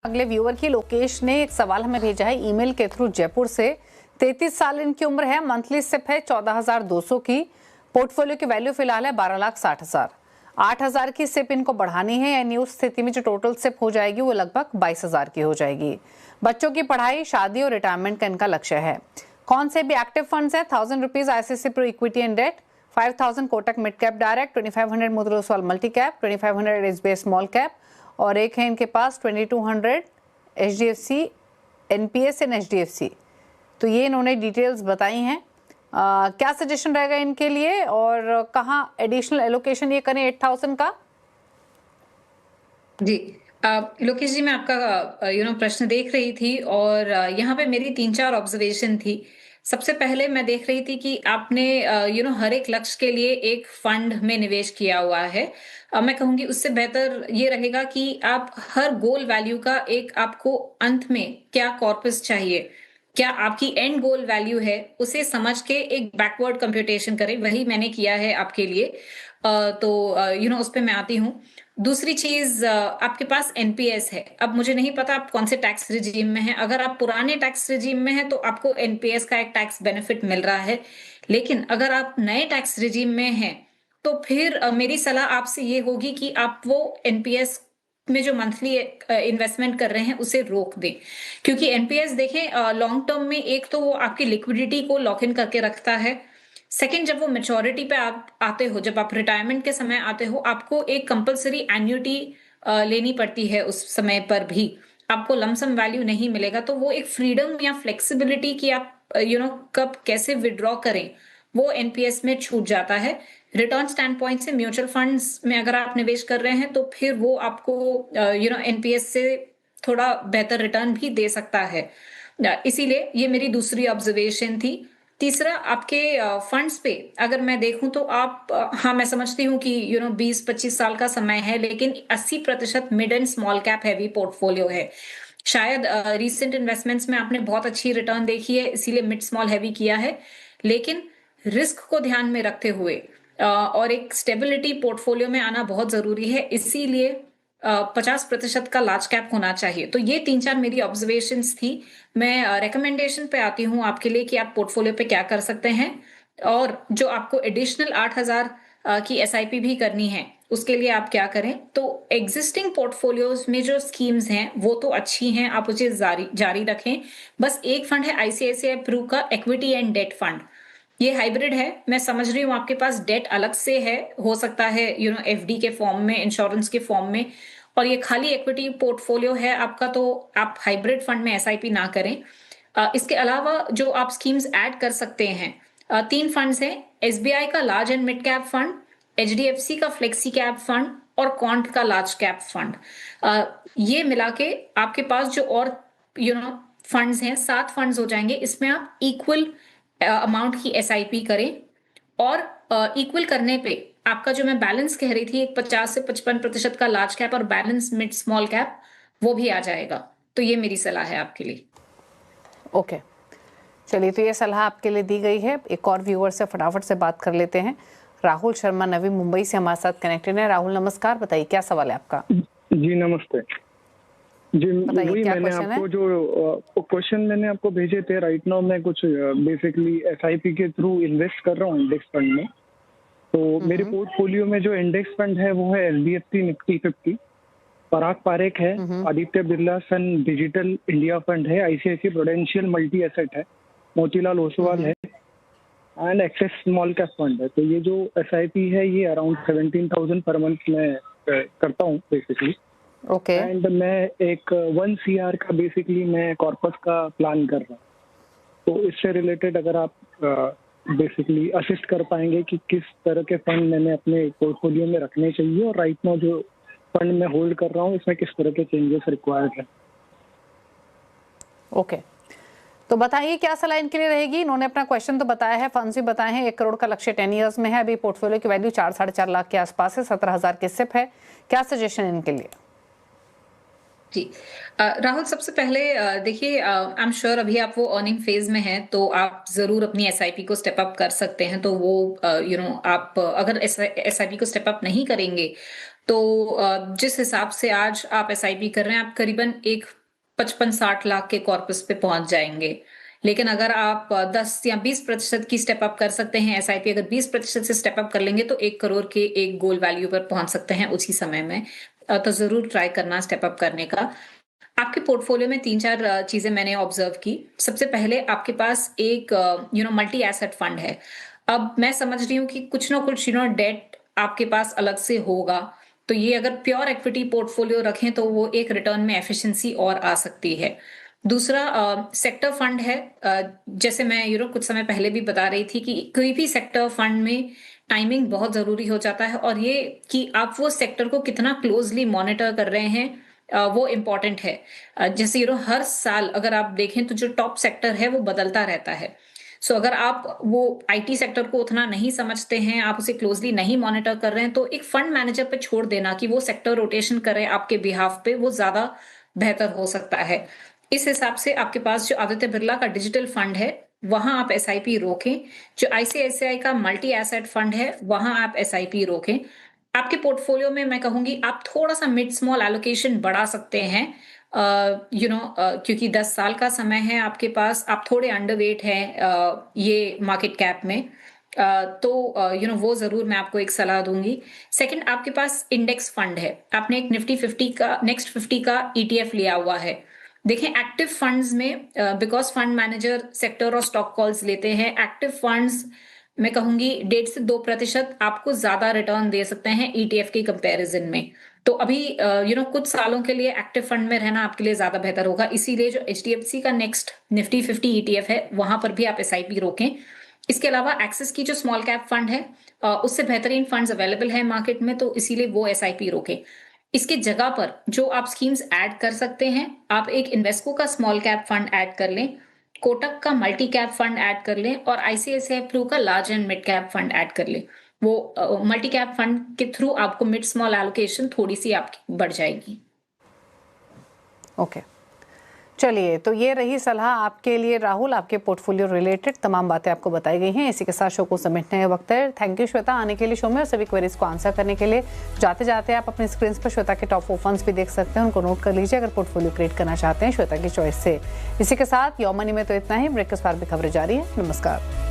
अगले व्यूअर की लोकेश ने एक सवाल हमें भेजा है ईमेल के थ्रू जयपुर से। 33 साल इनकी उम्र है, मंथली सिप है 14,200 की, पोर्टफोलियो की वैल्यू फिलहाल है 12,60,000। 8,000 की सिप इनको बढ़ानी है, यानी उस स्थिति में जो टोटल सिप हो जाएगी वो लगभग 22,000 की हो जाएगी। बच्चों की पढ़ाई, शादी और रिटायरमेंट का इनका लक्ष्य है। कौन से भी एक्टिव फंड्स है? 1,000 rupees ICICI pro equity and debt, 5,000 Kotak mid cap direct, 2,500 मुद्रा oswal multi cap, 2,500 SBI small cap और एक है इनके पास 2,200 एचडीएफसी एनपीएस एंड एचडीएफसी। तो ये इन्होंने डिटेल्स बताई हैं। क्या सजेशन रहेगा इनके लिए और कहाँ एडिशनल एलोकेशन ये करें 8,000 का? जी लोकेश जी, मैं आपका प्रश्न देख रही थी और यहाँ पे मेरी 3-4 ऑब्जर्वेशन थी। सबसे पहले मैं देख रही थी कि आपने हर एक लक्ष्य के लिए एक फंड में निवेश किया हुआ है। मैं कहूंगी उससे बेहतर ये रहेगा कि आप हर गोल वैल्यू का एक आपको अंत में क्या कॉर्पस चाहिए, क्या आपकी एंड गोल वैल्यू है, उसे समझ के एक बैकवर्ड कंप्यूटेशन करें। वही मैंने किया है आपके लिए। उस पे मैं आती हूँ। दूसरी चीज, आपके पास एनपीएस है। अब मुझे नहीं पता आप कौन से टैक्स रिजीम में हैं। अगर आप पुराने टैक्स रिजीम में हैं तो आपको एनपीएस का एक टैक्स बेनिफिट मिल रहा है, लेकिन अगर आप नए टैक्स रिजीम में हैं तो फिर मेरी सलाह आपसे ये होगी कि आप वो एनपीएस में जो मंथली इन्वेस्टमेंट कर रहे हैं उसे रोक दें। क्योंकि एनपीएस देखें, लॉन्ग टर्म में एक तो वो आपकी लिक्विडिटी को लॉक इन करके रखता है। सेकंड, जब वो मेच्योरिटी पे आप आते हो, जब आप रिटायरमेंट के समय आते हो, आपको एक कंपलसरी एन्युटी लेनी पड़ती है। उस समय पर भी आपको लमसम वैल्यू नहीं मिलेगा। तो वो एक फ्रीडम या फ्लेक्सिबिलिटी की आप कब कैसे विड्रॉ करें, वो एनपीएस में छूट जाता है। रिटर्न स्टैंड पॉइंट से म्यूचुअल फंड्स में अगर आप निवेश कर रहे हैं तो फिर वो आपको एनपीएस से थोड़ा बेहतर रिटर्न भी दे सकता है। इसीलिए ये मेरी दूसरी ऑब्जर्वेशन थी। तीसरा, आपके फंड्स पे अगर मैं देखूं तो आप हाँ, मैं समझती हूँ कि 20-25 साल का समय है, लेकिन 80% mid and small cap heavy portfolio है। शायद रीसेंट इन्वेस्टमेंट्स में आपने बहुत अच्छी रिटर्न देखी है, इसीलिए मिड स्मॉल हैवी किया है। लेकिन रिस्क को ध्यान में रखते हुए और एक स्टेबिलिटी पोर्टफोलियो में आना बहुत जरूरी है, इसीलिए 50% का लार्ज कैप होना चाहिए। तो ये 3-4 मेरी ऑब्जर्वेशंस थी। मैं रिकमेंडेशन पे आती हूँ आपके लिए कि आप पोर्टफोलियो पे क्या कर सकते हैं, और जो आपको एडिशनल 8,000 की एसआईपी भी करनी है उसके लिए आप क्या करें। तो एग्जिस्टिंग पोर्टफोलियोज में जो स्कीम्स हैं वो तो अच्छी हैं, आप उसे जारी रखें। बस एक फंड है आईसीआईसीआई प्रू का इक्विटी एंड डेट फंड। ये हाइब्रिड है। मैं समझ रही हूँ आपके पास डेट अलग से है, हो सकता है एफडी के फॉर्म में, इंश्योरेंस के फॉर्म में, और ये खाली इक्विटी पोर्टफोलियो है आपका, तो आप हाइब्रिड फंड में एसआईपी ना करें। इसके अलावा जो आप स्कीम्स ऐड कर सकते हैं, 3 फंड्स हैं। एसबीआई का large and mid cap fund, HDFC का फ्लेक्सी कैप फंड और क्वांट का लार्ज कैप फंड। ये मिला के आपके पास जो और फंड्स हैं, 7 फंड्स हो जाएंगे। इसमें आप इक्वल अमाउंट की एसआईपी करें, और इक्वल करने पे आपका जो मैं बैलेंस कह रही थी, एक 50 से 55% का लार्ज कैप और बैलेंस मिड स्मॉल कैप, वो भी आ जाएगा। तो ये मेरी सलाह है आपके लिए। ओके, चलिए, तो ये सलाह आपके लिए दी गई है। एक और व्यूअर से फटाफट से बात कर लेते हैं। राहुल शर्मा नवी मुंबई से हमारे साथ कनेक्टेड है। राहुल नमस्कार, बताइए क्या सवाल है आपका? जी नमस्ते जी। वही क्या मैंने आपको जो क्वेश्चन मैंने आपको भेजे थे, राइट नाउ मैं कुछ बेसिकली एसआईपी के थ्रू इन्वेस्ट कर रहा हूँ इंडेक्स फंड में। तो मेरे पोर्टफोलियो में जो इंडेक्स फंड है वो है एचडीएफसी निफ्टी 50, पराग पारेख है, Aditya Birla sun digital India fund है, आईसीआईसीआई प्रूडेंशियल मल्टी एसेट है, मोतीलाल ओसवाल है and Axis small cap fund है। तो ये जो एसआईपी है ये अराउंड 17,000 पर मंथ में करता हूँ बेसिकली। ओके। एंड मैं एक 1 CR का बेसिकली मैं कॉर्पस का प्लान कर रहा हूँ। तो इससे रिलेटेड अगर आप बेसिकली असिस्ट कर पाएंगे कि किस तरह के फंड मैंने अपने पोर्टफोलियो में रखने चाहिए, और राइट नाउ जो फंड में होल्ड कर रहा हूँ इसमें किस तरह के चेंजेस रिक्वायर्ड है। ओके, तो बताइए क्या सलाह इनके लिए रहेगी। इन्होंने अपना क्वेश्चन तो बताया है, फंड्स भी बताए हैं। 1 करोड़ का लक्ष्य 10 इयर्स में है। अभी पोर्टफोलियो की वैल्यू 4-4.5 लाख के आसपास है। 17,000 के सिप है। क्या सजेशन है इनके लिए? जी राहुल, सबसे पहले देखिए, आई एम श्योर अभी आप वो अर्निंग फेज में हैं, तो आप जरूर अपनी एसआईपी को स्टेप अप कर सकते हैं। तो वो आप अगर एसआईपी को स्टेप अप नहीं करेंगे तो जिस हिसाब से आज आप एसआईपी कर रहे हैं, आप करीबन एक 55-60 लाख के कॉर्पस पे पहुंच जाएंगे। लेकिन अगर आप 10 या 20% की स्टेप अप कर सकते हैं, एसआईपी अगर 20% से स्टेप अप कर लेंगे तो 1 करोड़ के एक गोल वैल्यू पर पहुंच सकते हैं उसी समय में। तो जरूर ट्राई करना स्टेप अप करने का। आपके पोर्टफोलियो में 3-4 चीजें मैंने ऑब्जर्व की। सबसे पहले आपके पास एक मल्टी एसेट फंड है। अब मैं समझ रही हूँ कि कुछ ना कुछ डेट आपके पास अलग से होगा, तो ये अगर प्योर इक्विटी पोर्टफोलियो रखें तो वो एक रिटर्न में एफिशिएंसी और आ सकती है। दूसरा सेक्टर फंड है। जैसे मैं कुछ समय पहले भी बता रही थी कि कोई भी सेक्टर फंड में टाइमिंग बहुत जरूरी हो जाता है, और ये कि आप वो सेक्टर को कितना क्लोजली मॉनिटर कर रहे हैं वो इम्पोर्टेंट है। जैसे हर साल अगर आप देखें तो जो टॉप सेक्टर है वो बदलता रहता है। सो अगर आप वो आईटी सेक्टर को उतना नहीं समझते हैं, आप उसे क्लोजली नहीं मॉनिटर कर रहे हैं, तो एक फंड मैनेजर पे छोड़ देना कि वो सेक्टर रोटेशन करे आपके बिहाफ पे, वो ज्यादा बेहतर हो सकता है। इस हिसाब से आपके पास जो आदित्य बिरला का डिजिटल फंड है वहां आप एसआईपी रोकें। जो आईसीआईसीआई का मल्टी एसेट फंड है वहां आप एसआईपी रोकें। आपके पोर्टफोलियो में मैं कहूंगी आप थोड़ा सा मिड स्मॉल एलोकेशन बढ़ा सकते हैं। क्योंकि 10 साल का समय है आपके पास, आप थोड़े अंडरवेट हैं ये मार्केट कैप में। तो वो जरूर मैं आपको एक सलाह दूंगी। सेकंड, आपके पास इंडेक्स फंड है। आपने एक निफ्टी 50 का नेक्स्ट 50 का ईटीएफ लिया हुआ है। देखें एक्टिव फंड्स में बिकॉज फंड मैनेजर सेक्टर और स्टॉक कॉल्स लेते हैं, एक्टिव फंड्स मैं कहूंगी 1.5 से 2% आपको ज्यादा रिटर्न दे सकते हैं ईटीएफ के कंपैरिजन में। तो अभी कुछ सालों के लिए एक्टिव फंड में रहना आपके लिए ज्यादा बेहतर होगा। इसीलिए जो एचडीएफसी का नेक्स्ट निफ्टी 50 ईटीएफ है वहां पर भी आप एसआईपी रोकें। इसके अलावा एक्सिस की जो स्मॉल कैप फंड है उससे बेहतरीन फंड्स अवेलेबल है मार्केट में, तो इसीलिए वो एसआईपी रोकें। इसके जगह पर जो आप स्कीम्स ऐड कर सकते हैं, आप एक इन्वेस्को का स्मॉल कैप फंड ऐड कर लें, कोटक का मल्टी कैप फंड ऐड कर लें, और आईसीआईसीआई प्रू का large and mid cap fund add कर लें। वो मल्टी कैप फंड के थ्रू आपको मिड स्मॉल एलोकेशन थोड़ी सी आपकी बढ़ जाएगी। ओके, चलिए, तो ये रही सलाह आपके लिए राहुल। आपके पोर्टफोलियो रिलेटेड तमाम बातें आपको बताई गई हैं। इसी के साथ शो को समेटने का वक्त है। थैंक यू श्वेता आने के लिए शो में और सभी क्वेरीज को आंसर करने के लिए। जाते जाते आप अपनी स्क्रीन पर श्वेता के टॉप 4 फंड्स भी देख सकते हैं, उनको नोट कर लीजिए अगर पोर्टफोलियो क्रिएट करना चाहते हैं श्वेता की चॉइस से। इसी के साथ योर मनी में तो इतना ही। ब्रेक के बाद भी खबरें जारी है। नमस्कार।